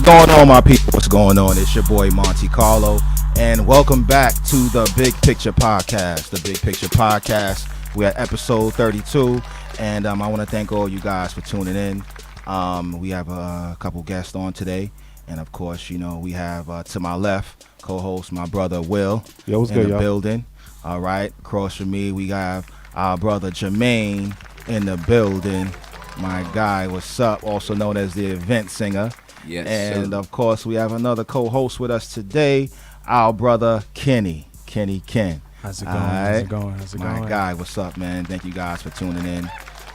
Going on, my people? What's going on? It's your boy Monte Carlo, and welcome back to the Big Picture Podcast. The Big Picture Podcast. We're at episode 32, and I want to thank all you guys for tuning in. We have a couple guests on today, and of course, you know, we have to my left, co-host my brother Will. Yo, what's good, in the y'all? building. All right, across from me, we have our brother Jermaine in the building. My guy, what's up? Also known as the event singer. Yes, and sir. of course, we have another co-host with us today, our brother Kenny Ken. How's it going? How's it going? How's it going? My guy, what's up, man? Thank you guys for tuning in.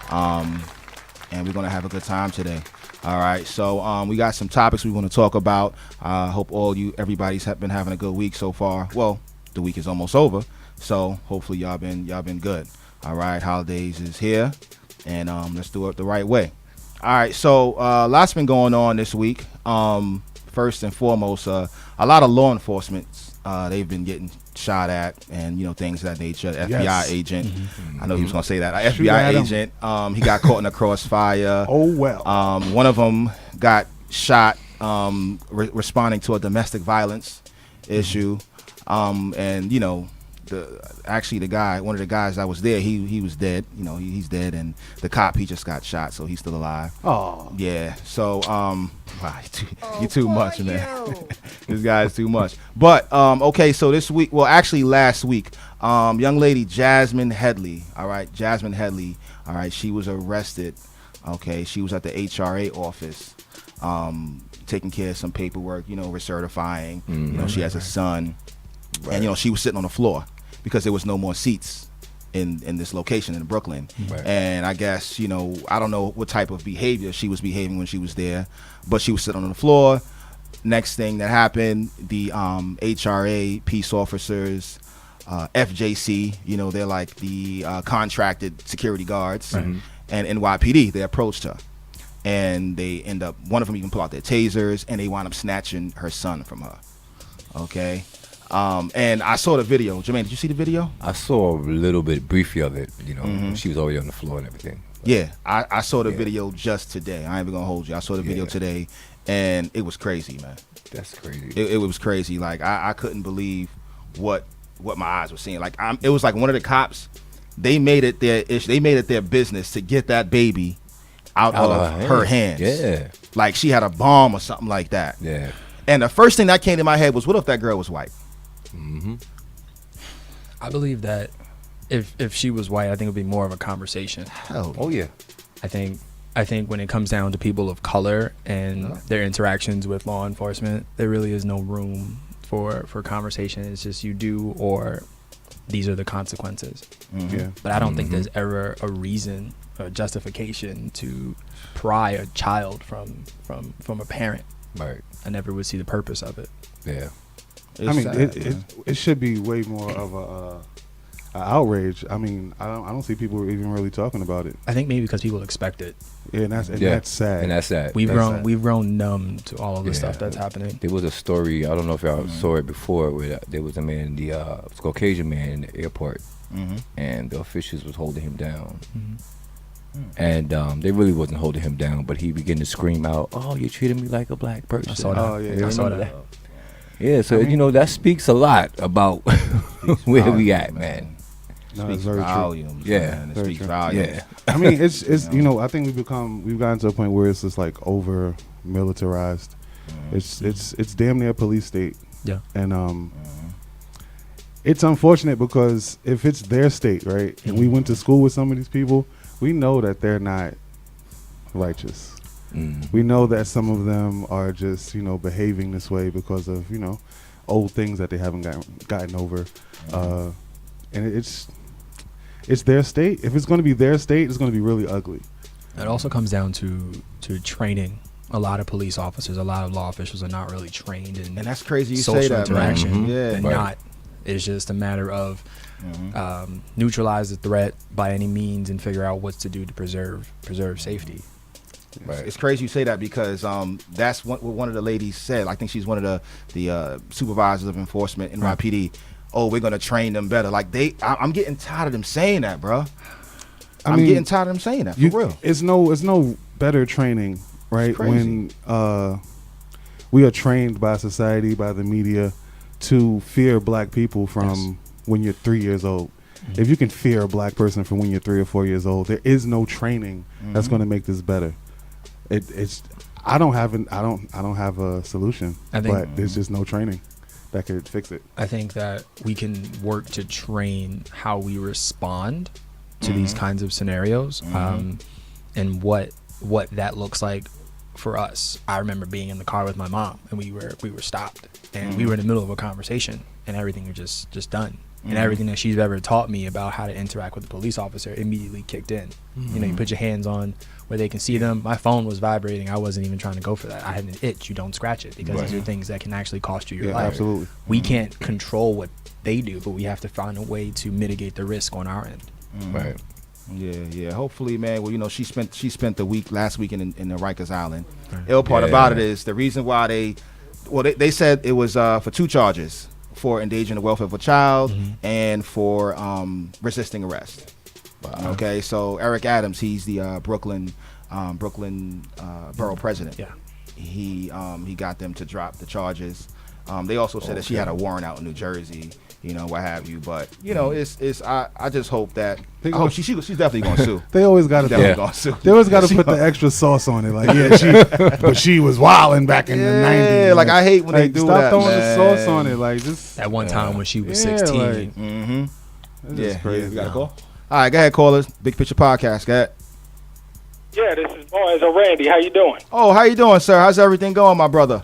And we're gonna have a good time today. All right, so we got some topics we want to talk about. Hope everybody's been having a good week so far. Well, the week is almost over, so hopefully y'all been good. All right, holidays is here, and let's do it the right way. All right, so lots been going on this week. First and foremost, a lot of law enforcement, they've been getting shot at, and you know, things of that nature. FBI agent, I know he was gonna say that. FBI agent, he got caught in a crossfire. Oh well. One of them got shot responding to a domestic violence issue, and you know, one of the guys that was there, he was dead. You know, he's dead, and the cop, he just got shot, so he's still alive. Oh yeah. So wow, you too much, man. This guy is too much. But okay, so this week, well, actually last week, young lady Jasmine Headley. All right, she was arrested. Okay, she was at the HRA office, taking care of some paperwork. You know, recertifying. You know, she has a son, and you know, she was sitting on the floor because there was no more seats in this location in Brooklyn. And I guess, you know, I don't know what type of behavior she was behaving when she was there, but she was sitting on the floor. Next thing that happened, the HRA peace officers, FJC, you know, they're like the contracted security guards, and NYPD, they approached her, and they one of them even pulled out their tasers, and they wound up snatching her son from her. Okay. And I saw the video. Jermaine, did you see the video? I saw a little bit briefly of it. You know, she was already on the floor and everything. But Yeah, I saw the video just today. I ain't even gonna hold you. I saw the video today, and it was crazy, man. That's crazy. It was crazy. Like I couldn't believe what my eyes were seeing. Like it was like one of the cops. They made it their business to get that baby out of her hands. Yeah. Like she had a bomb or something like that. Yeah. And the first thing that came to my head was, what if that girl was white? I believe that if she was white, I think it would be more of a conversation. Oh yeah. I think when it comes down to people of color and their interactions with law enforcement, there really is no room for conversation. It's just you do, or these are the consequences. Yeah. But I don't think there's ever a reason or justification to pry a child from a parent. Right. I never would see the purpose of it. Yeah. It's I mean, sad, it should be way more of a outrage. I mean, I don't see people even really talking about it. I think maybe because people expect it. Yeah, and that's sad. And that's sad. We've That's grown numb to all of the Yeah. stuff that's happening. There was a story, I don't know if y'all saw it before, where there was a man, Caucasian man in the airport, and the officials was holding him down. And they really wasn't holding him down, but he began to scream out, "Oh, you treated me like a black person." I saw that. Oh, yeah. You I saw remember that. Yeah, so you know, that speaks a lot about where we at, man. No, speaks it's very true. volumes. Yeah. man. It Very speaks true. volumes. Yeah. I mean, it's you know, I think we've gotten to a point where it's just like over militarized. It's damn near a police state. Yeah. And it's unfortunate because if it's their state, right, and we went to school with some of these people, we know that they're not righteous. We know that some of them are just, you know, behaving this way because of, you know, old things that they haven't gotten over. And it's their state. If it's going to be their state, it's going to be really ugly. It also comes down to training. A lot of police officers, a lot of law officials are not really trained in And that's crazy you social say that, man. interaction. Yeah. They're not. It's just a matter of neutralize the threat by any means and figure out what to do to preserve safety. Right. It's crazy you say that because that's what one of the ladies said. I think she's one of the supervisors of enforcement in NYPD. Oh, we're gonna train them better. Like I'm getting tired of them saying that, bro. I'm getting tired of them saying that for real. It's no better training, right? we are trained by society, by the media, to fear black people from when you're 3 years old. If you can fear a black person from when you're 3 or 4 years old, there is no training that's going to make this better. I don't have a solution, but there's just no training that could fix it. I think that we can work to train how we respond to these kinds of scenarios, and what that looks like for us. I remember being in the car with my mom, and we were stopped, and we were in the middle of a conversation, and everything was just done. And everything that she's ever taught me about how to interact with a police officer immediately kicked in. You know, you put your hands on where they can see them. My phone was vibrating. I wasn't even trying to go for that. I had an itch. You don't scratch it, because these are things that can actually cost you your life. Absolutely. We can't control what they do, but we have to find a way to mitigate the risk on our end. Right. Yeah. Hopefully, man. Well, you know, she spent the last week in the Rikers Island. Ill part about it is the reason why they said it was for 2 charges. For endangering the welfare of a child and for resisting arrest. Wow. Okay, so Eric Adams, he's the Brooklyn borough president. Yeah, he got them to drop the charges. They also said that she had a warrant out in New Jersey, you know, what have you. But you know, I just hope that she's definitely going to sue. They always got to gonna sue. They always got to put the extra sauce on it. Like but she was wilding back in the 90s. Yeah, like I hate when they do stop that. Stop throwing man. the sauce on it. Like just that one time when she was 16. That's crazy. We got a call. All right, go ahead, callers. Big Picture Podcast. Go ahead. Yeah, this is Boys or Randy. How you doing? Oh, how you doing, sir? How's everything going, my brother?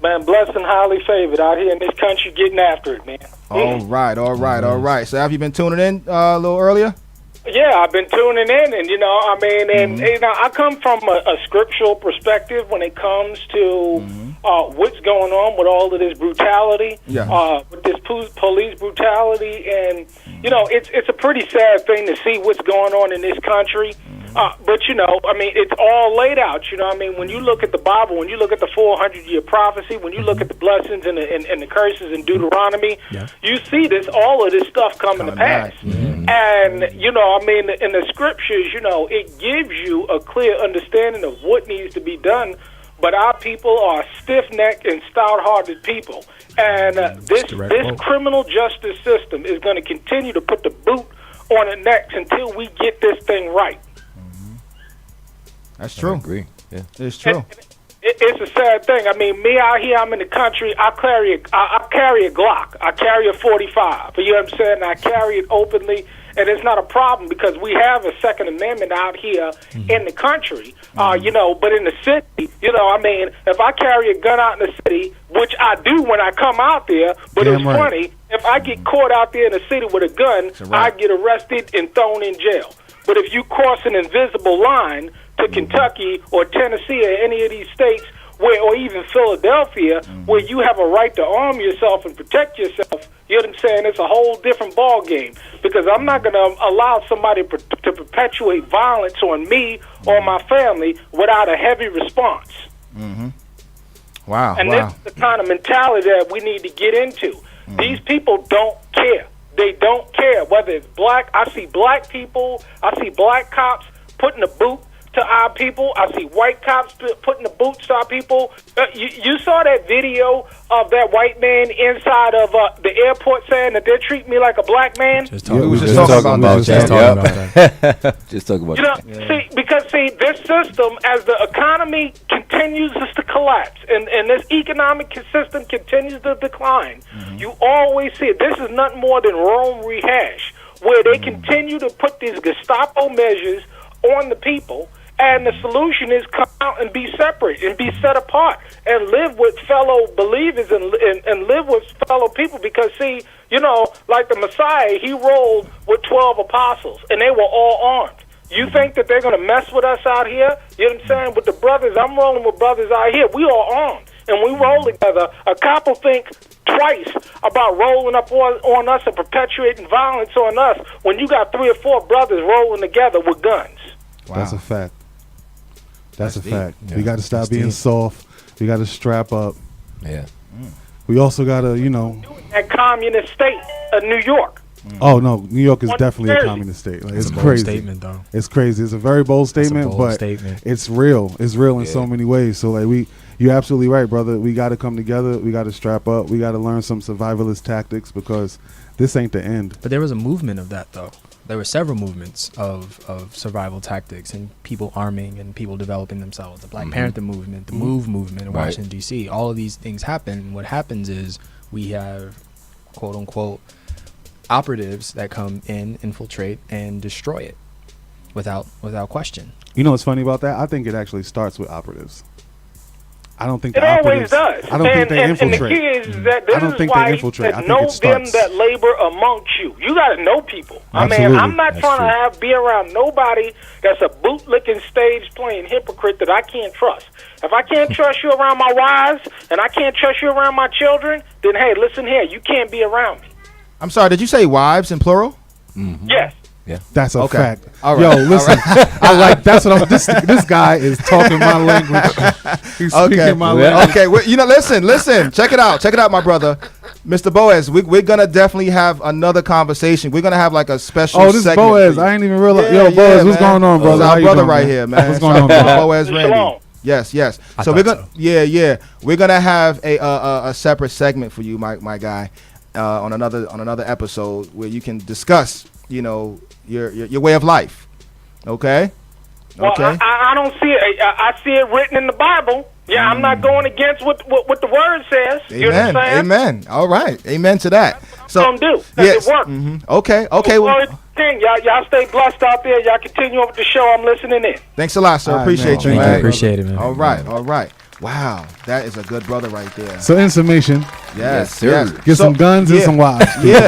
Man, blessed and highly favored out here in this country, getting after it, man. All right. So have you been tuning in a little earlier? Yeah, I've been tuning in, and I come from a scriptural perspective when it comes to what's going on with all of this brutality, with this police brutality, and you know, it's a pretty sad thing to see what's going on in this country. But you know, I mean, it's all laid out. You know, I mean, when you look at the Bible, when you look at the 400-year prophecy, when you look at the blessings and the curses in Deuteronomy, you see all of this stuff coming to pass. And you know, I mean, in the scriptures, you know, it gives you a clear understanding of what needs to be done. But our people are stiff-necked and stout-hearted people, and this criminal justice system is going to continue to put the boot on the necks until we get this thing right. That's true. I agree. Yeah, it's true. It's a sad thing. I mean, me out here, I'm in the country. I carry a Glock. I carry a 45. You know what I'm saying? I carry it openly, and it's not a problem because we have a Second Amendment out here in the country. You know, but in the city, you know, I mean, if I carry a gun out in the city, which I do when I come out there, but it's funny, if I get caught out there in the city with a gun, I get arrested and thrown in jail. But if you cross an invisible line to Kentucky or Tennessee or any of these states, or even Philadelphia, where you have a right to arm yourself and protect yourself, you know what I'm saying? It's a whole different ball game, because I'm not going to allow somebody to perpetuate violence on me or my family without a heavy response. Wow. And this is the kind of mentality that we need to get into. These people don't care. They don't care whether it's black. I see black people. I see black cops putting the boot to our people. I see white cops putting the boots to our people. You saw that video of that white man inside of the airport saying that they're treating me like a black man. Just talking about that. Just talking about that. You know, because this system, as the economy continues to collapse and this economic system continues to decline, you always see it. This is nothing more than Rome rehash, where they continue to put these Gestapo measures on the people. And the solution is come out and be separate and be set apart and live with fellow believers and live with fellow people. Because, see, you know, like the Messiah, he rolled with 12 apostles, and they were all armed. You think that they're going to mess with us out here? You know what I'm saying? With the brothers, I'm rolling with brothers out here. We all armed, and we roll together. A cop will think twice about rolling up on us and perpetuating violence on us when you got 3 or 4 brothers rolling together with guns. Wow. That's a fact. That's a fact. Yeah. We got to stop being soft. We got to strap up. Yeah. We also got to, you know. That communist state of New York. Oh, no. New York is definitely a communist state. Like, it's a crazy. bold statement, though. It's crazy. It's a very bold statement, but it's real. It's real in so many ways. So, like, You're absolutely right, brother. We got to come together. We got to strap up. We got to learn some survivalist tactics because this ain't the end. But there was a movement of that, though. There were several movements of survival tactics and people arming and people developing themselves. The Black Panther movement, the MOVE movement in Washington, D.C. All of these things happen. What happens is we have, quote unquote, operatives that come in, infiltrate, and destroy it without question. You know what's funny about that? I think it actually starts with operatives. I don't think it always does. I don't think they infiltrate. And the key is that this I don't is think why they infiltrate. I think know it starts. them that labor amongst you. You got to know people. Absolutely. I mean, I'm not trying to be around nobody that's a bootlicking, stage playing hypocrite that I can't trust. If I can't trust you around my wives and I can't trust you around my children, then hey, listen here, you can't be around me. I'm sorry. Did you say wives in plural? Yes. Yeah, that's a fact. All right. Yo, listen, I like that's what I'm. This guy is talking my language. He's speaking my language. Okay, well, listen. Check it out, my brother, Mr. Boaz. We're gonna definitely have another conversation. We're gonna have like a special. Oh, this is Boaz. I ain't even realize. Yo, Boaz, what's going on, brother? Our brother right here, man. What's going on, Boaz Randy? Yes. So we're gonna, we're gonna have a separate segment for you, my guy, on another episode where you can discuss, your way of life. Okay. Well, I don't see it. I see it written in the Bible. Yeah, I'm not going against what the word says. Amen. You understand? Amen. All right. Amen to that. So I'm do. Yes. It works. Mm-hmm. Okay. Well, y'all stay blessed out there. Y'all continue with the show. I'm listening in. Thanks a lot, sir. Appreciate you, man. Thank you. Appreciate it, man. All right. Wow, that is a good brother right there. So in summation, yes. Get some guns and some wives. No,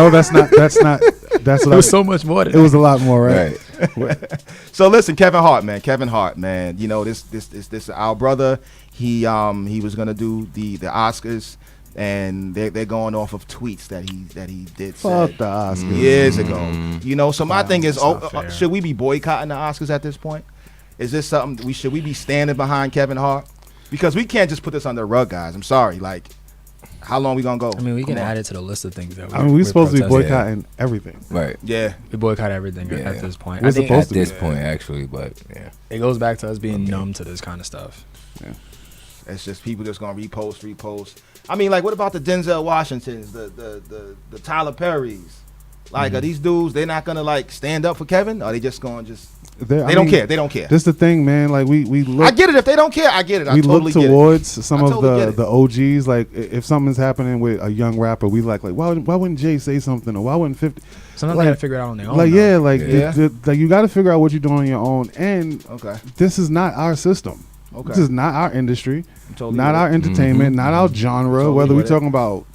that's not. That's what it was so much more than it was a lot more, right? So listen, Kevin Hart, man. This is our brother. He was gonna do the Oscars, and they're going off of tweets that he did. Fuck the Oscars years ago. So my thing is, should we be boycotting the Oscars at this point? Is this something should we be standing behind Kevin Hart? Because we can't just put this under the rug, guys. I'm sorry. Like, how long we gonna go? I mean, we can add it to the list of things that we're supposed to be boycotting everything. Right. Yeah. We boycott everything at this point. We're supposed at this point, actually, but yeah. It goes back to us being numb to this kind of stuff. Yeah. It's just people just gonna repost. I mean, like, what about the Denzel Washingtons, the Tyler Perrys? Like, are these dudes, they're not gonna like stand up for Kevin? Or are they just gonna They don't care. They don't care. That's the thing, man. Like we look. I get it. If they don't care, I get it. We look towards some of the OGs. Like if something's happening with a young rapper, we like why wouldn't Jay say something, or why wouldn't 50? Sometimes they gotta figure it out on their own. Like you got to figure out what you're doing on your own. And this is not our system. Okay. This is not our industry. Not our entertainment. Not our genre. Whether we're talking about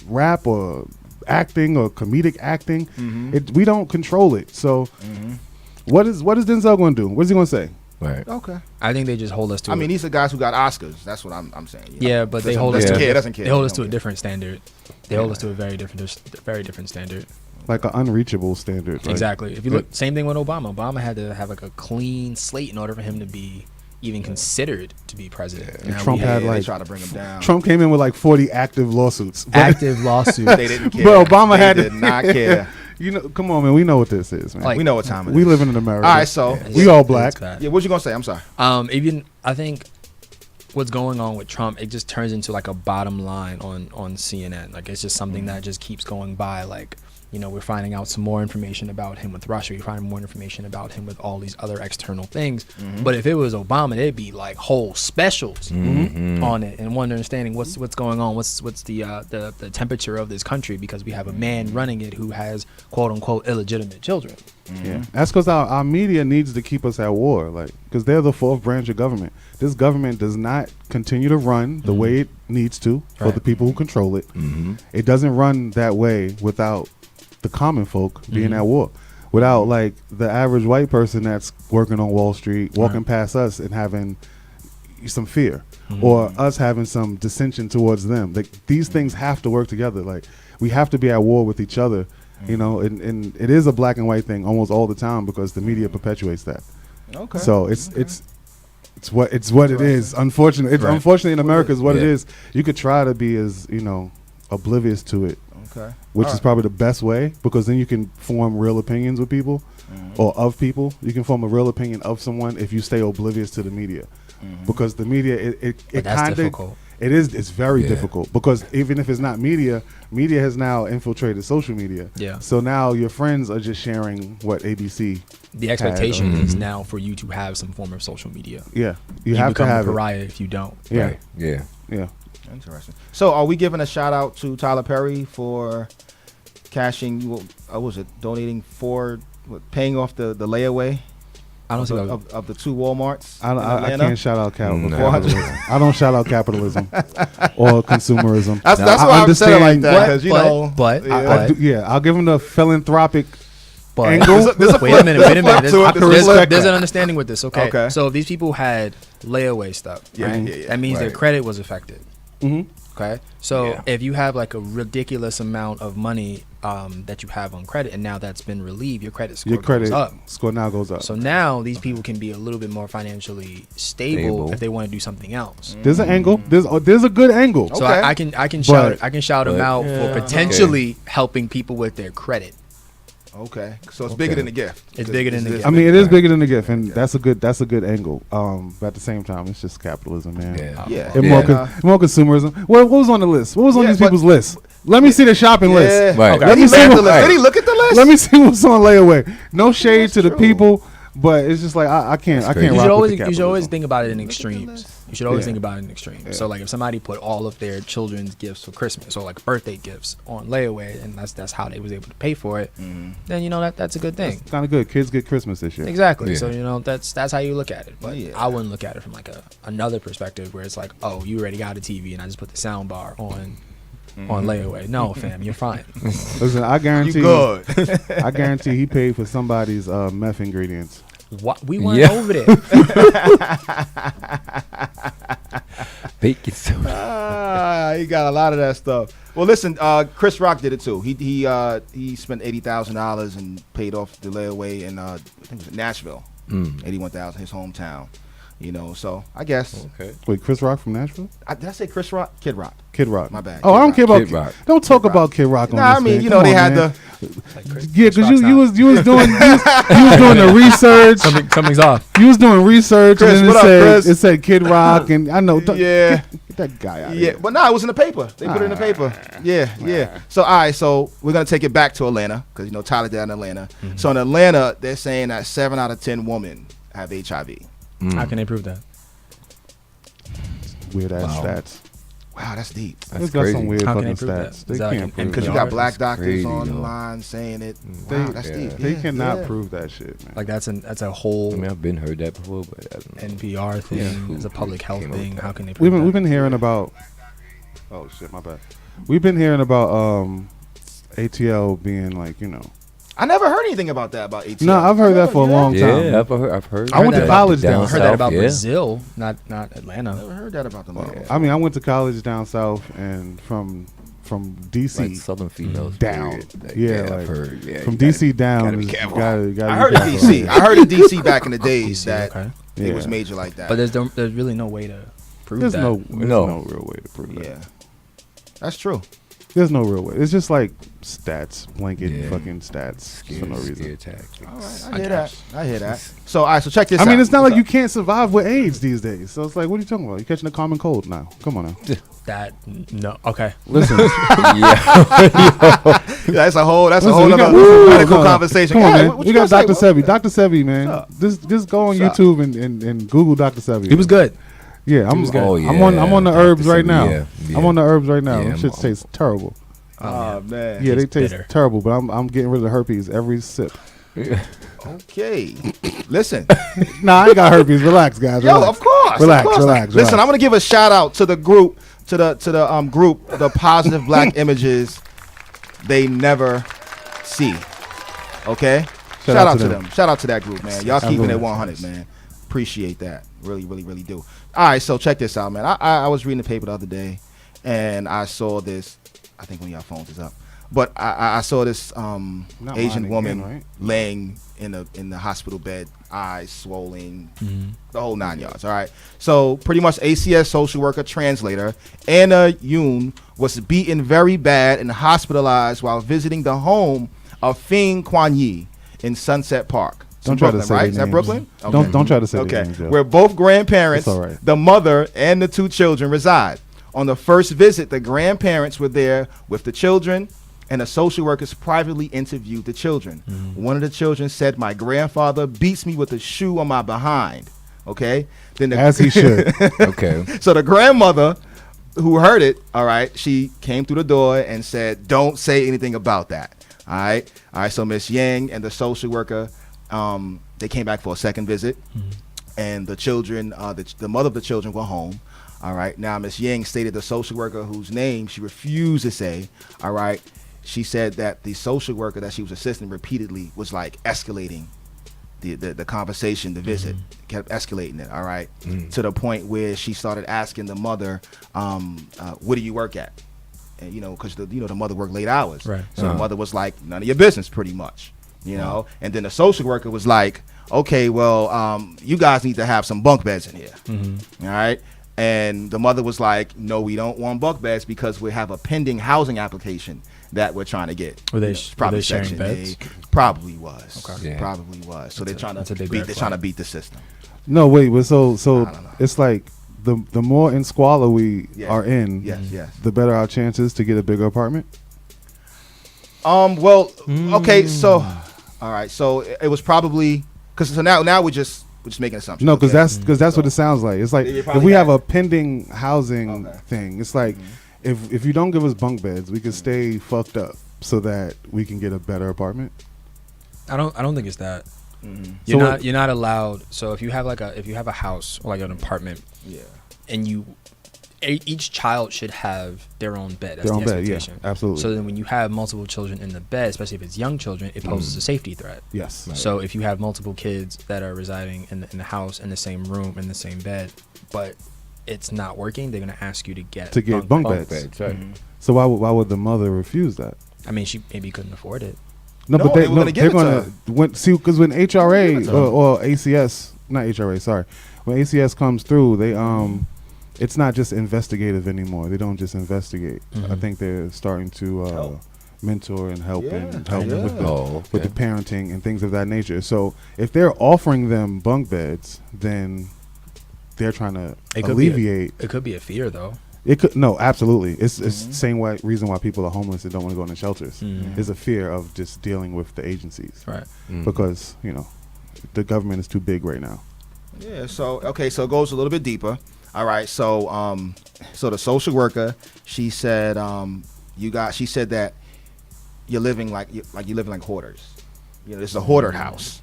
rap or acting or comedic acting, we don't control it. So. What is Denzel going to do? What is he going to say? Right. Okay. I think they just hold us to. I mean, these are guys who got Oscars. That's what I'm saying. Yeah, but they hold us to. Doesn't care. They hold us to a different standard. They hold us to a very different standard. Like an unreachable standard. Right? Exactly. If you look, same thing with Obama. Obama had to have like a clean slate in order for him to be even considered to be president. And Trump had they try to bring him down. Trump came in with like 40 active lawsuits. They didn't care. But Obama did not care. Come on, man. We know what this is, man. Like, we know what time it is. We live in America. All right, so we all black. Yeah, what you gonna say? I'm sorry. Even I think what's going on with Trump, it just turns into like a bottom line on CNN. Like it's just something that just keeps going by. Like we're finding out some more information about him with Russia. We're finding more information about him with all these other external things. But if it was Obama, it'd be like whole specials on it and one understanding what's going on. What's the temperature of this country, because we have a man running it who has quote unquote illegitimate children. Yeah, that's because our media needs to keep us at war, like because they're the fourth branch of government. This government does not continue to run the way it needs to for the people who control it. It doesn't run that way without the common folk being at war, without like the average white person that's working on Wall Street walking past us and having some fear or us having some dissension towards them. Like these things have to work together. Like we have to be at war with each other, and it is a black and white thing almost all the time because the media perpetuates that. Okay. So it's what it is. Unfortunately, unfortunately in America is what it is. You could try to be as oblivious to it. Okay. Which is probably the best way, because then you can form real opinions with people. or of people. You can form a real opinion of someone if you stay oblivious to the media, because the media it kind of difficult. It's very difficult, because even if it's not media has now infiltrated social media. Yeah. So now your friends are just sharing what ABC. The expectation is now for you to have some form of social media. Yeah, you have to become have a pariah if you don't. Yeah. Right. Yeah. Yeah. Interesting. So, are we giving a shout out to Tyler Perry for cashing? Was it donating for paying off the layaway? I don't see of the 2 Walmarts. I can't shout out capitalism. No. I don't shout out capitalism or consumerism. That's why I'm saying it like that, because I'll give him the philanthropic But angle. wait a minute. respect There's that. an understanding with this. Okay. Okay. So if these people had layaway stuff, right? That means their Right. credit was affected. Mhm. Okay. So Yeah. if you have like a ridiculous amount of money that you have on credit, and now that's been relieved, your credit score goes up. score now goes up. So now these people can be a little bit more financially stable if they want to do something else. There's an angle. There's a good angle. So Okay. I can shout them out Yeah. for potentially helping people with their credit. Okay, so it's bigger than the gift. It's bigger than the gift. I mean, it is bigger than the gift, and that's a good angle. But at the same time, it's just capitalism, man. Yeah. And more consumerism. What was on the list? What was on these people's list? Let me see the shopping list. Right. Let me see the list. Did he look at the list? Let me see what's on layaway. No shade to the people, but it's just like I can't. crazy. rock You with should the always capitalism. think about it in extremes. You should always Yeah. think about it in extremes. So like if somebody put all of their children's gifts for Christmas or like birthday gifts on layaway, and that's how they was able to pay for it, then that's a good thing. It's kind of good. Kids get Christmas this year. Exactly. Yeah. So that's how you look at it. But Yeah. I wouldn't look at it from like another perspective where it's like, oh, you already got a TV and I just put the sound bar on layaway. No, fam, you're fine. Listen, I guarantee. You good? I guarantee he paid for somebody's meth ingredients. What we weren't Yeah. over there. Bacon soda. He got a lot of that stuff. Well, listen, Chris Rock did it too. He spent $80,000 and paid off the layaway in I think it was Nashville. $81,000, his hometown. So I guess. Okay. Wait, Chris Rock from Nashville? Did I say Chris Rock? Kid Rock. Kid Rock. My bad. Oh, Kid I don't Rock. care about Kid Rock. Don't talk about Kid Rock on Nah, this. I mean, man. you Come know, they on, had man. the. Yeah, because you was doing you was doing the research. Something's off. You was doing research, Chris, and what up, then Chris? it said Kid Rock, and I know. Yeah. Get that guy out. Yeah, Of but no, it was in the paper. They put it in the paper. Yeah. So, all right, so we're going to take it back to Atlanta because, Tyler did in Atlanta. So, in Atlanta, they're saying that 7 out of 10 women have HIV. How can they prove that? Weird ass Wow. stats. Wow, that's deep. They got some weird How can fucking they prove that? stats. Is They that like can't an prove Because that. you got black doctors crazy, on the yo. line saying it. They- Wow, that's deep. They cannot Yeah. prove that shit, man. Like that's a whole I mean, I've been heard that before, but I don't know. NPR thing. Yeah. It's a public health Came up thing. with How that. can they prove We've that? been hearing about. Oh shit, my bad. We've been hearing about ATL being like I never heard anything about that, about ATL. No, I've heard that for a long time. Yeah, I've heard. I went to that. college down I heard that about yeah. Brazil, not Atlanta. Never heard that about them. I mean, I went to college down south, and from DC Like Southern females down. period. Like, Yeah, I've like, heard. Yeah, from you gotta- DC down. gotta be is- careful. gotta I be heard in careful. DC. I heard in DC back in the days DC, that okay. it was Yeah. major like that. But there's really no way to prove There's that. no No. real way to prove that. yeah, that's true. There's no real way. It's just like stats, blanket Yeah. fucking stats for no reason. Scare tactics. All right, I hear that. So, all right, so check this I out. mean, it's not like you can't survive with AIDS these days. So it's like, what are you talking about? You're catching a common cold now. Come on now. That no. Okay. Listen, Yeah. That's a whole Listen, other we got- medical no. conversation. Come on, Hey, man. what We you got gonna Dr. say? Sebi. Dr. Sebi, man. up? Just go on What's up? YouTube and Google Dr. Sebi. He was good. Yeah, I'm. was good. Oh, yeah. I'm on the Dr. herbs right Sebi, now. yeah, I'm on the herbs right now. Yeah, Them shit I'm- tastes terrible. Oh man. Yeah, they He's taste bitter. terrible, but I'm getting rid of the herpes every sip. Okay. Listen. Nah, I ain't got herpes. Relax, guys. Yo, Relax. of course. Relax, of course. relax, Listen, relax. I'm gonna give a shout out to the group, to the group, the positive black images they never see. Okay? Shout out to them. Shout out to that group, man. Y'all keeping it 100, man. Appreciate that. Really, really, really do. All right, so check this out, man. I was reading the paper the other day, and I saw this. I think one of y'all phones is up. But I saw this Not Asian mine woman again, right? laying in the hospital bed, eyes swollen, the whole 9 yards. All right. So pretty much ACS social worker translator Anna Yoon was beaten very bad and hospitalized while visiting the home of Fing Kwan Yi in Sunset Park. Don't Brooklyn, try to say right? their Is that names. Brooklyn? Don't try to say Okay. their names, Joe. Where both grandparents, It's all right. the mother and the 2 children reside. On the first visit, the grandparents were there with the children, and the social workers privately interviewed the children. One of the children said, "My grandfather beats me with a shoe on my behind." Okay? Then As he should. Okay. So the grandmother who heard it, all right, she came through the door and said, "Don't say anything about that." All right. So Miss Yang and the social worker, they came back for a second visit, and the children, the mother of the children, were home. All right. Now Miss Yang stated the social worker, whose name she refused to say, all right, she said that the social worker that she was assisting repeatedly was like escalating the conversation, the visit, kept escalating it, all right, to the point where she started asking the mother, "Where do you work at?" And because the mother worked late hours, Right. so the mother was like, "None of your business," pretty much, and then the social worker was like, "Okay, well, you guys need to have some bunk beds in here, all right." And the mother was like, "No, we don't want bunk beds because we have a pending housing application that we're trying to get." Were they probably sharing Section beds? A. Probably was. Okay. Yeah. Probably was. So they're trying that's a to big beat. red They're flag. trying to beat the system. No, wait, but so I don't know. it's like the more in squalor we Yeah. are in, Yes. the better our chances to get a bigger apartment. Well. Okay. So, all right. So it was probably because now we're just making assumptions. No, because okay? that's what it sounds like. It's like You if probably we have got a pending housing Okay. thing, it's like if you don't give us bunk beds, we can stay fucked up so that we can get a better apartment. I don't think it's that. So You're not allowed. So if you have a house or like an apartment, Yeah. and each child should have their own bed. That's Their the own bed, yeah, expectation. absolutely. So then when you have multiple children in the bed, especially if it's young children, it poses a safety threat. Yes. So if you have multiple kids that are residing in the house in the same room in the same bed, but it's not working, they're gonna ask you to get bunk Bunk beds. beds, right. So why would the mother refuse that? I mean, she maybe couldn't afford it. No, but they were gonna give it to her. because when HRA Give it to her. or ACS, not HRA, sorry, when ACS comes through, they it's not just investigative anymore. They don't just investigate. I think they're starting to Help. mentor and help Yeah, and help yeah. with the Oh, with the okay. parenting and things of that nature. So if they're offering them bunk beds, then they're trying to It could be alleviate. It could be a fear though. It could absolutely. It's the same reason why people are homeless and don't want to go into shelters. There's a fear of just dealing with the agencies Right. because the government is too big right now. Yeah. So okay. So it goes a little bit deeper. All right. So so the social worker, she said she said that you're living like hoarders. This is a hoarder house.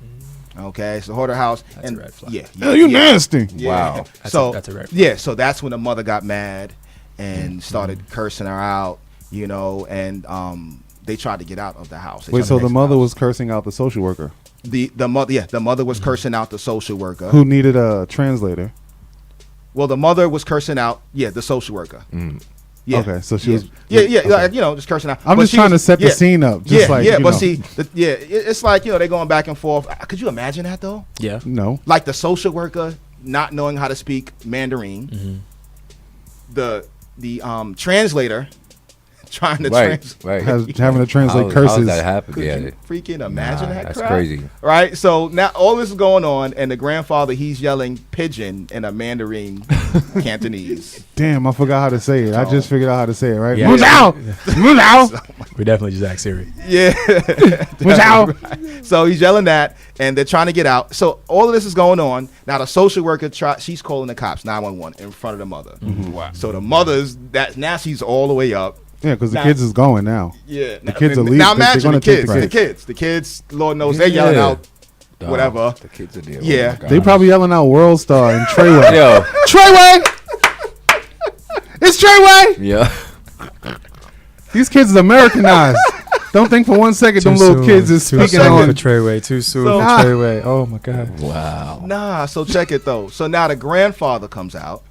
Okay, it's a hoarder house. That's a red flag. Yeah. You nasty. Yeah. Wow. That's a red flag. Yeah, so that's when the mother got mad and started cursing her out, and they tried to get out of the house. They Wait, tried so to the exit mother house. was cursing out the social worker the mother was cursing out the social worker. who needed a translator. Well, the mother was cursing out the social worker. Yeah. Okay, so she was. like, just cursing out. I'm But just she trying to was- set the scene up. Just like, you but know. see, it's like they're going back and forth. Could you imagine that though? Yeah. No. Like the social worker not knowing how to speak Mandarin, the translator trying to Right. Having to translate How curses. that happen? Could Yeah. you freaking imagine that That's crap? crazy. Right? So now all this is going on, and the grandfather, he's yelling pigeon in a Mandarin Cantonese. Damn, I forgot how to say it. I just figured out how to say it, right? Yeah. We definitely just asked Siri. Yeah. Right. So he's yelling that, and they're trying to get out. So all of this is going on. Now the social worker, she's calling the cops, 911, in front of the mother. Wow. So the mother's, now she's all the way up. Yeah, because the Now- kids is going now. Yeah. The kids are leaving. Now They're imagine gonna the take kids. the The kids, Lord knows, they're yelling Yeah. out whatever. The kids are there. Yeah. Oh my They God. probably yelling out World Star and Treyway. Yo. Treyway! It's Treyway! Yeah. These kids is Americanized. Don't think for 1 second them little kids is speaking on. Treyway. Too soon So- for Treyway. Oh my God. Wow. Nah, so check it though. So now the grandfather comes out,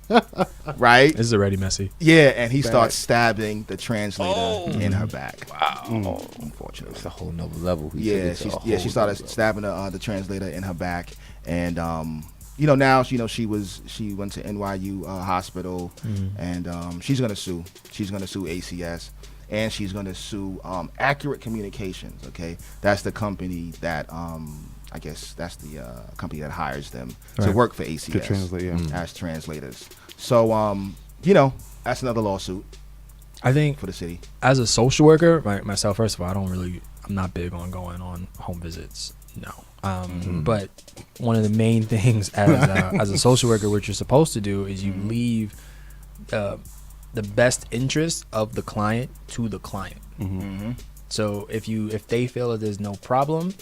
right? This is already messy. Yeah, and he starts stabbing the translator in her back. Wow. Unfortunately. It's a whole nother level. He Yeah, said it's a she whole started nother level. stabbing the translator in her back, and now she went to NYU hospital, and she's gonna sue. She's gonna sue ACS, and she's going to sue Accurate Communications. Okay, that's the company that I guess that's the company that hires them to work for ACS to translate, as translators. So that's another lawsuit. I think for the city. As a social worker, myself, first of all, I'm not big on going on home visits. No. But one of the main things as a social worker, what you're supposed to do is you leave the best interest of the client to the client. So if they feel that there's no problem,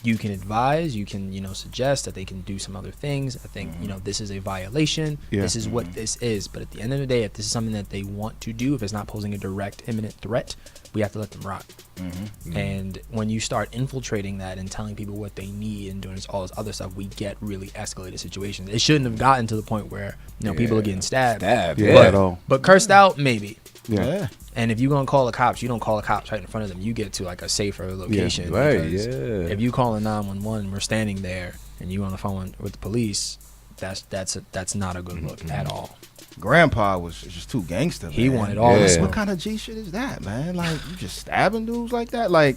you can advise, you can, suggest that they can do some other things. I think, this is a violation. Yeah. This is what this is. But at the end of the day, if this is something that they want to do, if it's not posing a direct, imminent threat, we have to let them rock. And when you start infiltrating that and telling people what they need and doing all this other stuff, we get really escalated situations. It shouldn't have gotten to the point where, people are getting stabbed. But cursed out, maybe. Yeah. And if you're going to call the cops, you don't call the cops right in front of them. You get to like a safer location. Yeah. If you call a 911, we're standing there and you on the phone with the police, that's not a good look at all. Grandpa was just too gangster. He man. wanted all this. What kind of G shit is that, man? Like, you just stabbing dudes like that? Like,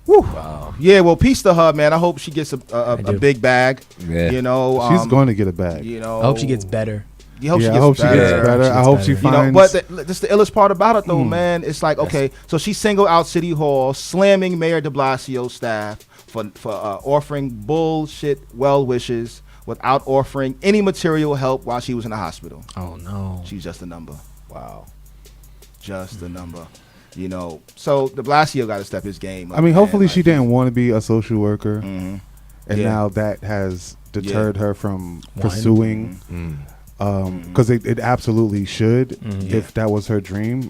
whew. Wow. Yeah, well, peace to her, man. I hope she gets a big bag. Yeah. She's going to get a bag. I hope she gets better. I hope she gets better. I hope she finds. But this the illest part about it, though, man. It's like, okay, so she singled out City Hall, slamming Mayor de Blasio's staff for offering bullshit well wishes without offering any material help while she was in the hospital. Oh no, she's just a number. Wow, just a number. So de Blasio got to step his game up. I mean, hopefully she didn't want to be a social worker, and now that has deterred her from pursuing. Because it absolutely should if that was her dream.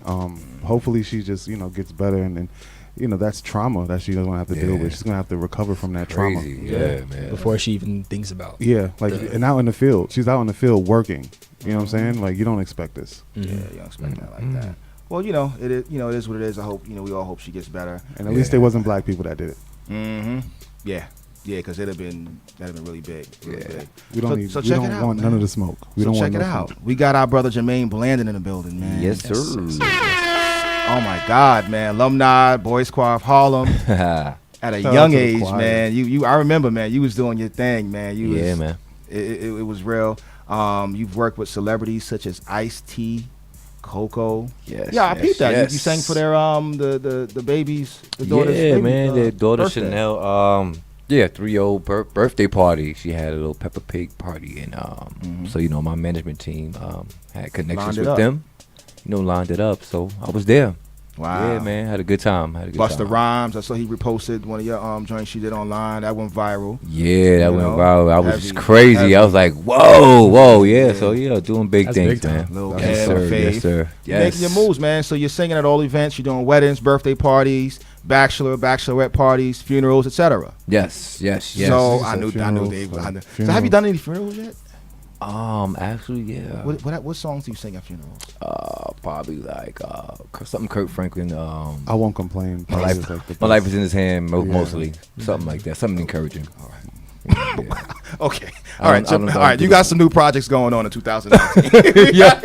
Hopefully she just gets better and that's trauma that she doesn't have to deal with. She's gonna have to recover from that trauma. Yeah, man. Before she even thinks about. And out in the field, she's out in the field working. You know what I'm saying? Like, you don't expect this. Yeah, you don't expect that like that. Well, it is. It is what it is. I hope we all hope she gets better. And at least it wasn't black people that did it. Yeah, because that'd have been really big. Really big. We don't want none of the smoke. We don't want check it out. We got our brother Jermaine Blanding in the building, man. Yes, sir. Oh my God, man! Alumni, Boy Squad of Harlem. At a young age, man. I remember, man. You was doing your thing, man. Man. It was real. You've worked with celebrities such as Ice-T, Coco. Yes. Yeah, I peeped that. You sang for their the babies, the daughters. Yeah, man. Their daughter birthday. Chanel. 3-year-old birthday party. She had a little Peppa Pig party, and so my management team had connections with them. Lined it up. So I was there. Wow. Yeah, man. Had a good time. Busta Rhymes. I saw he reposted one of your joints she did online. That went viral. Yeah, that went viral. I was crazy. Heavy. I was like, whoa, yeah. So doing big things, man. Yes, sir. You're making your moves, man. So you're singing at all events. You're doing weddings, birthday parties, bachelorette parties, funerals, etc. Yes. So I knew Dave. So have you done any funerals yet? Actually, yeah. What songs do you sing at funerals? Probably like something Kirk Franklin. I won't complain. My life is in his hand, mostly. Something like that. Something encouraging. All right. Okay. All right. You got some new projects going on in 2019. Yeah.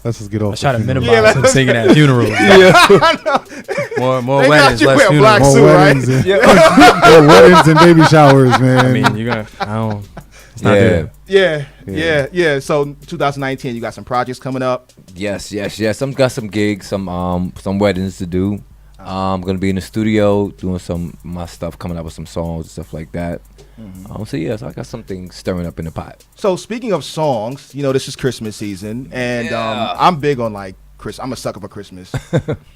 Let's just get off. I try to minimize him singing at funerals. More weddings, less funerals. More weddings, more weddings and baby showers, man. I mean, you're gonna. I don't. It's not good. Yeah. So 2019, you got some projects coming up. Yes. Got some gigs, some weddings to do. I'm gonna be in the studio doing my stuff, coming up with some songs and stuff like that. So I got something stirring up in the pot. So speaking of songs, this is Christmas season, and I'm big on like I'm a sucker for Christmas.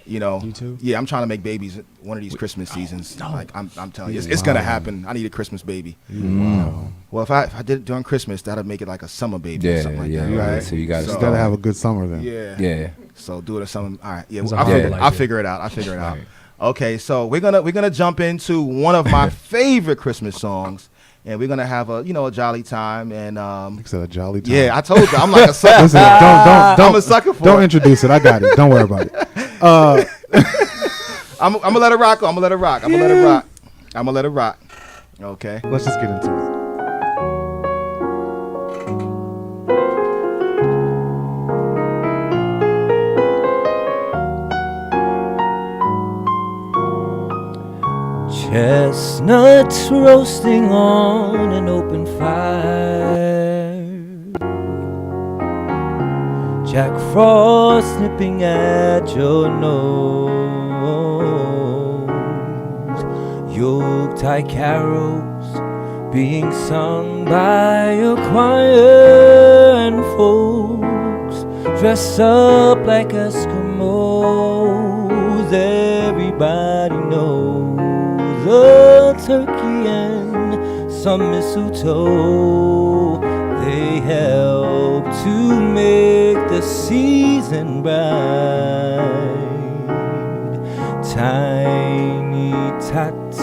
You too? Yeah, I'm trying to make babies one of these Christmas seasons. No. Like I'm telling you, it's gonna happen. I need a Christmas baby. Wow. Well, if I did it during Christmas, that'd make it like a summer baby or something like that. Right? So you gotta have a good summer then. Yeah. So do it a summer. All right. Yeah. I'll figure it out. Right. Okay. So we're gonna jump into one of my favorite Christmas songs. And we're gonna have a jolly time and a jolly time. Yeah, I told you I'm like a sucker. Listen, don't I'm a sucker for don't introduce it. I got it. Don't worry about it. I'm gonna let it rock. I'm gonna let it rock. Okay. Let's just get into it. Chestnuts roasting on an open fire, Jack Frost nipping at your nose, Yuletide carols being sung by a choir, and folks dress up like Eskimos. Everybody knows a turkey and some mistletoe, they help to make the season bright. Tiny tots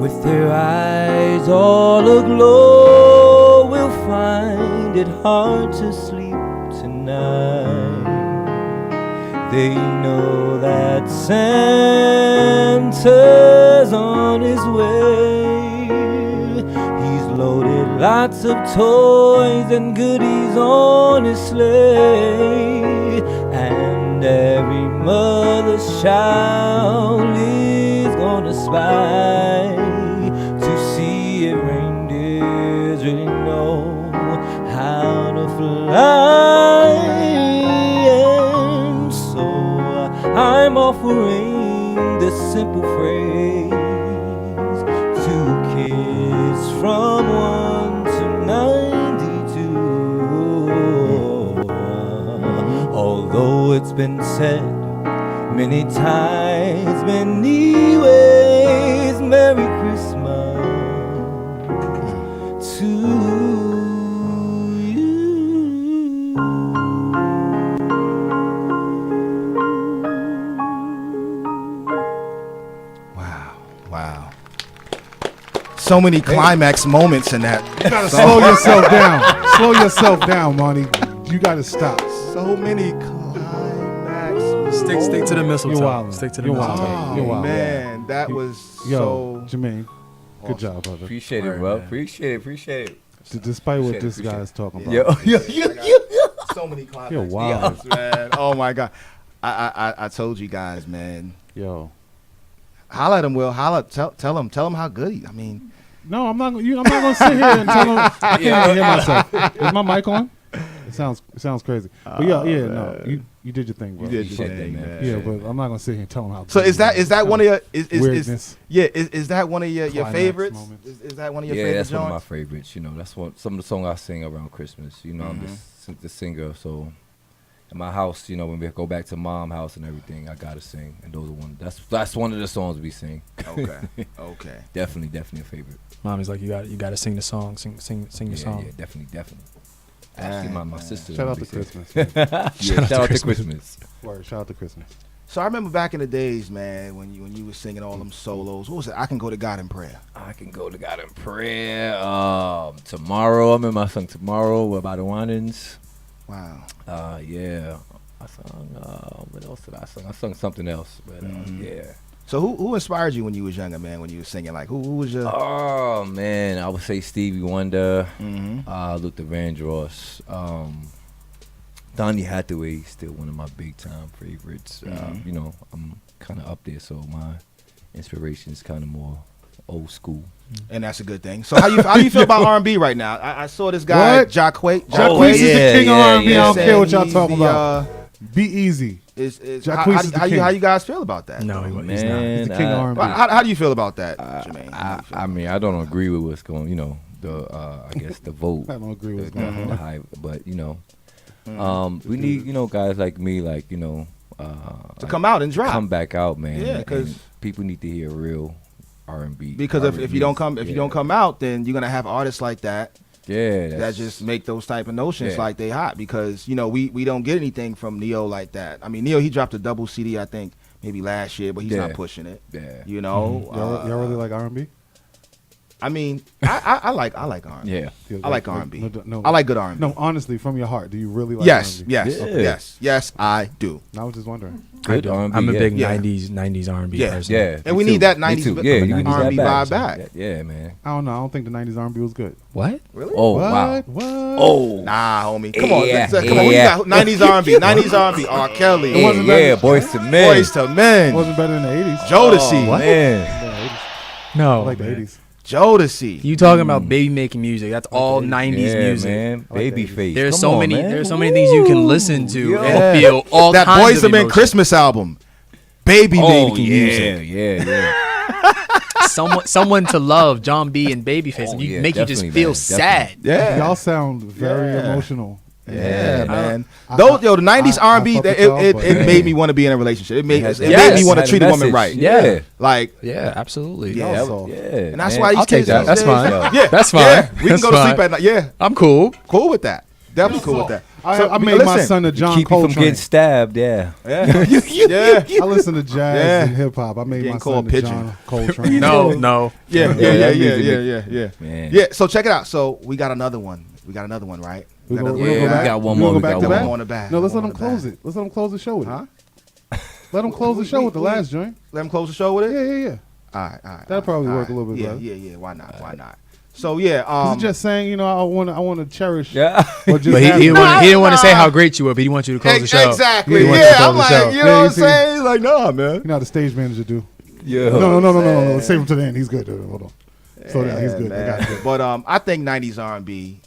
with their eyes all aglow will find it hard to sleep tonight. They know that Santa's on his way. He's loaded lots of toys and goodies on his sleigh, and every mother's child is gonna spy to see if reindeers really know how to fly. And so I'm offering this simple phrase to kids from 1 to 92. Although it's been said many times, many ways, Merry Christmas to you. Wow. So many climax moments in that. You gotta slow yourself down. Slow yourself down, Monty. You gotta stop. So many climax. Stick to the mistletoe. You're wildin'. Stick to the You're mistletoe. wildin'. You're wildin'. Man, that was Yo, so. Jermaine, good awesome. job, brother. Appreciate it, bro. Appreciate it. Despite what Appreciate it, this appreciate guy's talking about. Yo. So many climax. You're wild. moments, man. Oh my God. I told you guys, man. Yo. Holla at him, Will. Holla. Tell him how good he. I mean, No, I'm not gonna sit here and tell him. I can't even hear myself. Is my mic on? It sounds crazy. But no, you did your thing, bro. you did your Appreciate thing, that, man. Yeah, but I'm not gonna sit here and tell him how. So is that one of your weirdness? is that one of your Climax favorites? moments. Is that one of your Yeah, favorite that's one of my joints? favorites. You know, that's some of the songs I sing around Christmas. You know, I'm the singer, so in my house, you know, when we go back to mom's house and everything, I gotta sing, and those are one. That's one of the songs we sing. Okay. Definitely a favorite. Mommy's like, you got to sing the song, sing your song. Yeah, definitely. Actually, my sister. Shout out to would be Christmas. shout out to Christmas. Word, shout out to Christmas. So I remember back in the days, man, when you was singing all them solos. What was it? I Can Go to God in Prayer. I can go to God in prayer. Tomorrow, I remember I sung Tomorrow by the Winans. Wow. Yeah. I sung, what else did I sing? I sung something else, but yeah. So who inspired you when you was younger, man? When you was singing, like who was your? Oh man, I would say Stevie Wonder, Luther Vandross, Donny Hathaway, still one of my big time favorites. You know, I'm kind of up there, so my inspiration is kind of more old school. And that's a good thing. So how you feel about R&B right now? I saw this guy, What? Jacquees. Jacquees is the king of R&B. I don't care what y'all He's talking the, about. Be easy. Jacquees is the king. How you guys feel about that? No, he's not. He's the king of R&B. How do you feel about that, Jermaine? I mean, I don't agree with what's going. You know, I guess the vote. I don't agree with what's the going on. high, but you know, we need guys like me, like to come out and drop. come back out, man. Yeah, and 'cause- people need to hear real R&B. Because if you don't come out, then you're gonna have artists like that that just make those type of notions like they hot. Because we don't get anything from Neo like that. I mean, Neo, he dropped a double CD, I think maybe last year, but he's not pushing it. Yeah. Y'all really like R&B? I mean, I like R&B. Yeah. I like R&B. No, I like good R&B. No, honestly, from your heart, do you really like Yes, R&B? yes, Yeah. yes, I do. I was just wondering. Good R&B. I'm a big Yeah. 90s R&B Yeah. person. Yeah. And we me need too. that Me 90s too. v- Yeah, you need R&B that vibe back. Yeah, man. I don't know. I don't think the 90s R&B was good. What? Really? Oh What? wow. What? Oh. Nah, homie. Come on. Yeah, Come on. Who you yeah. got? 90s R&B. 90s R&B. R. Kelly. Yeah, Boys to Men. Boys to Men. It wasn't better in the 80s. Jodeci. Oh, man. No, I like the man. 80s. Jodeci. You talking about baby making music? That's all 90s music. man. Babyface. There's Come so on, many. man. There's so many things you can listen to Yeah. and feel all That kinds Boys of II Men emotion. Christmas album. Baby making music. Yeah. Someone to love, John B and Babyface, Oh, and you yeah, make you just definitely, feel man, sad. Yeah. Y'all sound very Yeah. emotional. Yeah, man. I- Those the '90s I R&B, fuck it with y'all, but- made me want to be in a relationship. It made It made Yes. me want to had a treat a woman message. right. Yeah. Like, Yeah, absolutely. Y'all Yeah, soft. and that's man. why these I'll take kids that. these That's days- fine. Yeah, That's fine. Yeah, we can That's go to fine. sleep at night. Yeah, I'm cool. cool with that. Definitely cool with that. I made my son a John Keep you from Coltrane. getting stabbed. Yeah. Yeah, yeah, I listen to jazz Yeah. and hip hop. I made Getting my called son a pigeon. John Coltrane. No. yeah, that yeah. music Man. Yeah. So check it out. So we got another one. Right? We got gonna- another we gonna Yeah, go we back? got one We more. gonna We go back got to one back? more. on the back. No, let's let One them on the close back. it. Let's let them close the show with it. Huh? Let them close the show with the last joint. Let him close the show with it. Yeah. All right. That'll probably all work a little bit Yeah, better. yeah. Why not? So yeah, This is just saying, I want to cherish. Yeah. Or just But he have- didn't want to say how great you were, but he wants you to close the show. exactly. He wants you to Yeah, close I'm the like, show. you Yeah, know you what I'm see. saying? He's like, nah, man. You know how the stage manager do. Yeah. No. Save him to the end. He's good. Hold on. So yeah, he's good. I Man. got you. But I think '90s R&B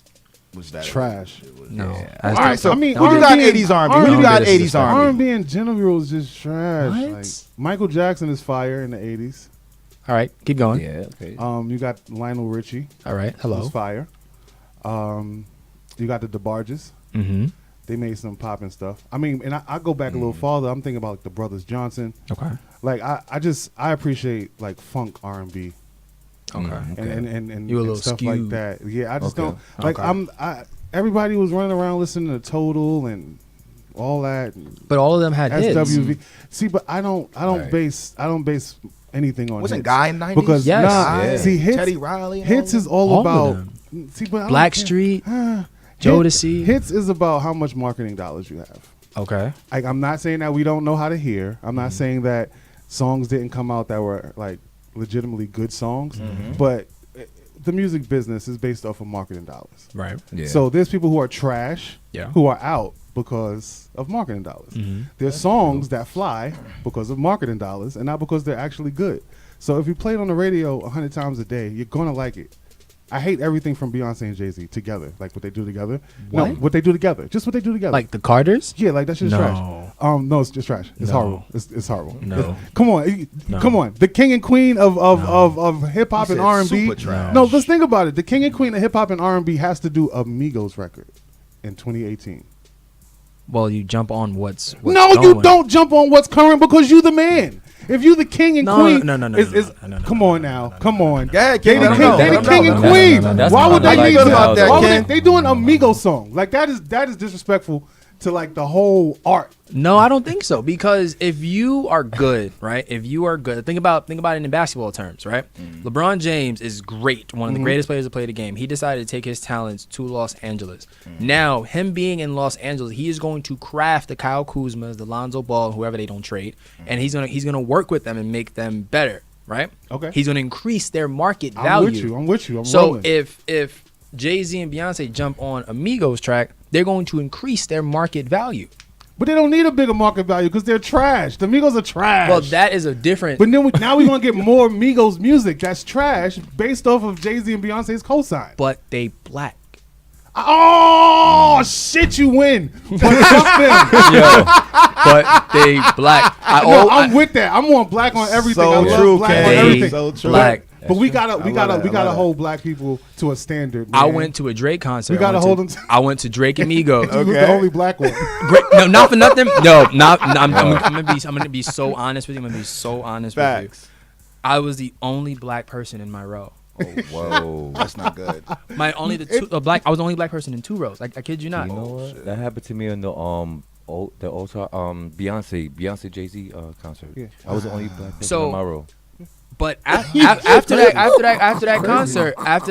was that Trash. No. All That's right, so I mean, what you got R&B 80s R&B? What you R&B got is 80s R&B? R&B in general is just trash. What? Like, Michael Jackson is fire in the 80s. All right, keep going. Yeah. Okay. You got Lionel Richie. All right, Who's hello. fire. You got the DeBarges. Mm-hmm. They made some popping stuff. I mean, and I go back a little farther. I'm thinking about like the Brothers Johnson. Okay. Like I appreciate like funk R&B Okay. and You a little stuff skewed. like that. Yeah, I just Okay. don't like. Okay. Everybody was running around listening to Total and all that. And But all of them had hits. SWV. See, but I don't Right. base anything on Wasn't hits. Guy in '90s? Because Yes. nah, see hits. Teddy Riley. and Hits all is all All of about. them. See, but I don't care. Blackstreet, Jodeci. Hits is about how much marketing dollars you have. Okay. Like I'm not saying that we don't know how to hear. I'm not saying that songs didn't come out that were like legitimately good songs, but the music business is based off of marketing dollars. Right. Yeah. So there's people who are trash, Yeah. who are out because of marketing dollars. There's songs that fly because of marketing dollars and not because they're actually good. So if you play it on the radio 100 times a day, you're gonna like it. I hate everything from Beyonce and Jay-Z together, like what they do together. No, What? what they do together, just what they do together. Like the Carters? Yeah, like that shit's No. trash. No, it's just trash. It's No. horrible. It's horrible. No. Come on, No. come on. The king and queen of hip hop You and said R&B. super trash. No, let's think about it. The king and queen of hip hop and R&B has to do a Migos record in 2018. Well, you jump on what's No, going. you don't jump on what's current because you the man. If you the king and No, queen, no. Come on now, come on. Yeah, They King, the let him king, know, they let the him king know, and let him queen. know. That's Why not would what they I need like to? about that, Why would King. they doing a Migos song? Like that is disrespectful to like the whole art. No, I don't think so. Because if you are good, right? If you are good, think about it in basketball terms, right? LeBron James is great, one of the greatest players to play the game. He decided to take his talents to Los Angeles. Now, him being in Los Angeles, he is going to craft the Kyle Kuzmas, the Lonzo Ball, whoever they don't trade, and he's gonna work with them and make them better, right? Okay. He's gonna increase their market I'm value. with you. I'm So rolling. if Jay-Z and Beyonce jump on a Migos track, they're going to increase their market value. But they don't need a bigger market value because they're trash. The Migos are trash. Well, that is a different. But then now we're gonna get more Migos music that's trash based off of Jay-Z and Beyonce's cosign. But they black. Oh shit, you win. But fuck them. Yo, but they black. I'm with that. I'm on black on everything. I So love true, black Ken. on They everything. So true. black. But we gotta I love that. hold black people to a standard. I man. went to a Drake concert. We gotta hold them. I went to Drake and Migos. He was the only black one. Great. No, not for nothing. No, I'm gonna be so honest with you. I'm gonna be so honest with Facts. you. I was the only black person in my row. Oh, whoa. That's not good. I was the only black person in 2 rows. I kid you not. You know what? That happened to me in the Beyonce Jay-Z concert. Yeah. I was the only black person So- in my row. But after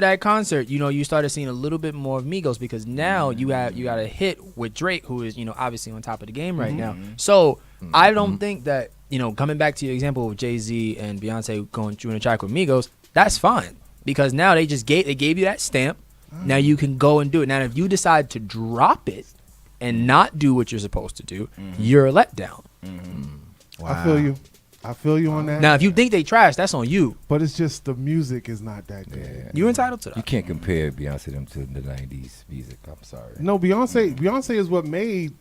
that concert, you started seeing a little bit more of Migos because now you got a hit with Drake, who is obviously on top of the game right now. So I don't think that coming back to your example of Jay-Z and Beyonce going through a track with Migos, that's fine because now they gave you that stamp. Now you can go and do it. Now if you decide to drop it and not do what you're supposed to do, you're a letdown. I feel you. I feel you on that. Now, if you think they trash, that's on you. But it's just the music is not that good. Yeah. You entitled to that. You can't compare Beyonce them to the 90s music. I'm sorry. No, Beyonce is what made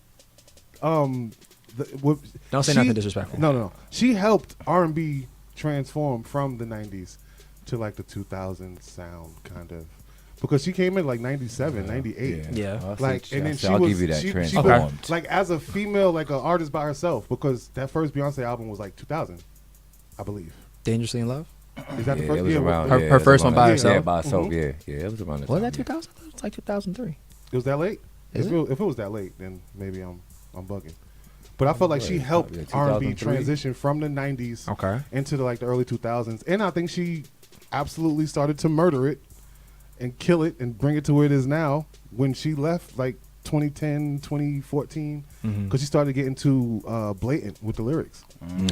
Don't say nothing disrespectful. No. She helped R&B transform from the 90s to like the 2000s sound kind of. Because she came in like 97, 98. Yeah. Like, and then I'll give you that transformed. like as a female, like an artist by herself, because that first Beyonce album was like 2000, I believe. Dangerously in Love? Is that the It first? was around, Her first one by herself? Yeah, by herself. Mhm. Yeah, it was around. Was that 2000? It's like 2003. It was that late? Is If it was that late, then maybe I'm bugging. But I felt like she helped Yeah, R&B 2003. transition from the 90s Okay. into the early 2000s, and I think she absolutely started to murder it and kill it and bring it to where it is now when she left like 2010, 2014, because she started getting too blatant with the lyrics.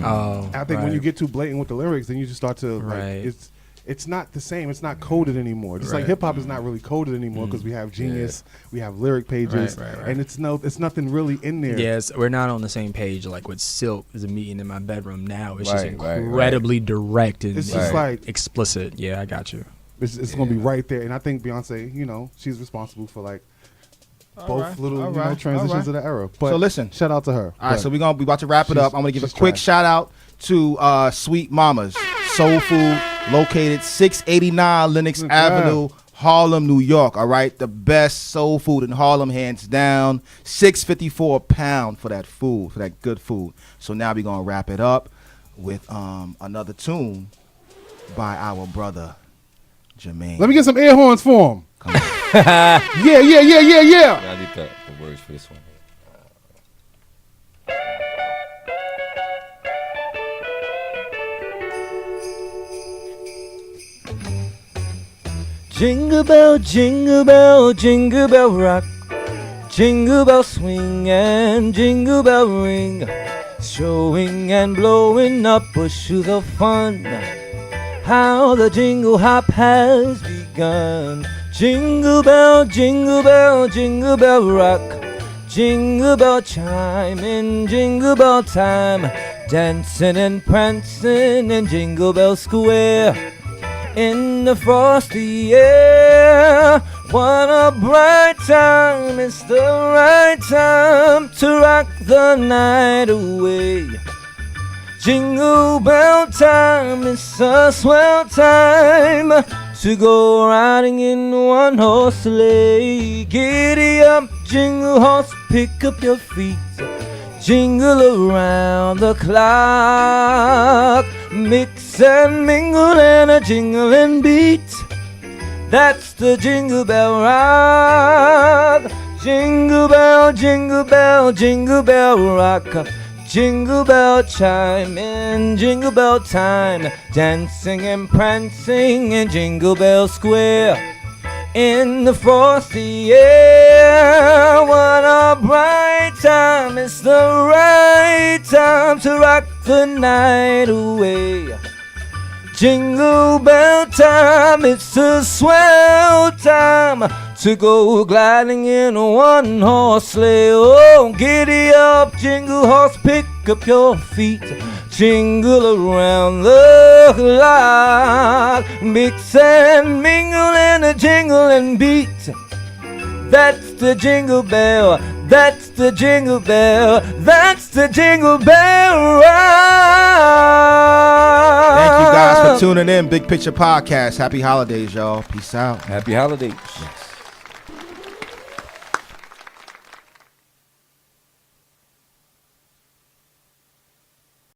Oh, I think when you get too blatant with the lyrics, then you just start to Right. like it's not the same. It's not coded anymore. Just like Right. hip hop is not really coded anymore because we have Genius, we have lyric pages, Right. and it's nothing really in there. Yes, we're not on the same page. Like with Silk is a meeting in my bedroom now. It's just Right, right, incredibly direct and It's just like explicit. Yeah, I got you. it's gonna be right there. And I think Beyonce, she's responsible for like both little transitions of the era. But So listen. shout out to her. All right, so we about to wrap it She's- up. I'm gonna give a she's quick trash. shout out to Sweet Mamas Soul Food, located 689 Lenox Good Avenue, Harlem, New York. All right, the best soul food in Harlem, hands down. $6.54 a pound for that food, for that good food. So now we're gonna wrap it up with another tune by our brother Jermaine. Let me get some air horns for him. Come on. Yeah. I need the words for this one. Jingle bell, jingle bell, jingle bell rock. Jingle bell swing and jingle bell ring. Showing and blowing up bushels of fun. How the jingle hop has begun. Jingle bell, jingle bell, jingle bell rock. Jingle bell chime in jingle bell time. Dancing and prancing in Jingle Bell Square. In the frosty air, what a bright time, it's the right time to rock the night away. Jingle bell time, it's a swell time to go riding in one horse sleigh. Giddy up, jingle horse, pick up your feet. Jingle around the clock, mix and mingle and a jingling beat. That's the Jingle Bell Rock. Jingle bell, jingle bell, jingle bell rock. Jingle bell chime in Jingle Bell time. Dancing and prancing in Jingle Bell Square. In the frosty air, what a bright time. It's the right time to rock the night away. Jingle bell time, it's a swell time to go gliding in a one-horse sleigh. Oh, giddy up, jingle horse, pick up your feet. Jingle around the clock, mix and mingle in a jingling beat. That's the Jingle Bell, that's the Jingle Bell, that's the Jingle Bell Rock. Thank you guys for tuning in. Big Picture Podcast. Happy holidays, y'all. Peace out. Happy holidays.